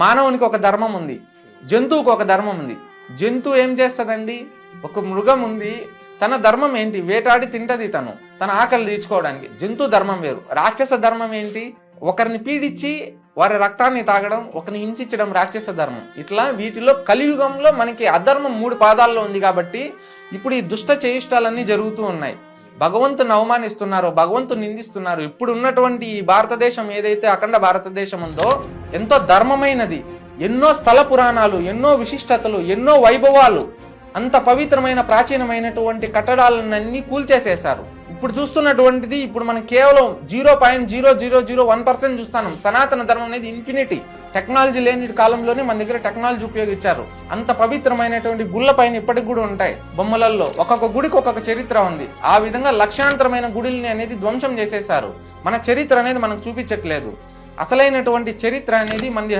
మానవునికి ఒక ధర్మం ఉంది, జంతువుకు ఒక ధర్మం ఉంది. జంతువు ఏం చేస్తుందండి? ఒక మృగం ఉంది, తన ధర్మం ఏంటి? వేటాడి తింటది తన ఆకలి తీర్చుకోవడానికి. జంతు ధర్మం వేరు. రాక్షస ధర్మం ఏంటి? ఒకరిని పీడించి వారి రక్తాన్ని తాగడం, ఒకరిని హింసించడం రాక్షస ధర్మం. ఇట్లా వీటిలో కలియుగంలో మనకి అధర్మం 3 పాదాల్లో ఉంది. కాబట్టి ఇప్పుడు ఈ దుష్ట చేయిష్టాలన్నీ జరుగుతూ ఉన్నాయి. భగవంతుని అవమానిస్తున్నారు, భగవంతుని నిందిస్తున్నారు. ఇప్పుడు ఉన్నటువంటి ఈ భారతదేశం ఏదైతే అఖండ భారతదేశం ఉందో ఎంతో ధర్మమైనది. ఎన్నో స్థల పురాణాలు, ఎన్నో విశిష్టతలు, ఎన్నో వైభవాలు, అంత పవిత్రమైన ప్రాచీనమైనటువంటి కట్టడాలన్నీ కూల్చేసేశారు. ఇప్పుడు చూస్తున్నటువంటిది ఇప్పుడు మనం కేవలం 0.0001% చూస్తున్నాం. సనాతన ధర్మం అనేది ఇన్ఫినిటీ. టెక్నాలజీ లేని కాలంలోనే మన దగ్గర టెక్నాలజీ ఉపయోగించారు. అంత పవిత్రమైనటువంటి గుళ్ళ పైన ఇప్పటికి కూడా ఉంటాయి బొమ్మలలో. ఒక్కొక్క గుడికి ఒక్కొక్క చరిత్ర ఉంది. ఆ విధంగా లక్షాంతరమైన గుడిల్ని అనేది ధ్వంసం చేసేశారు. మన చరిత్ర అనేది మనకు చూపించట్లేదు. అసలైనటువంటి చరిత్ర అనేది మనది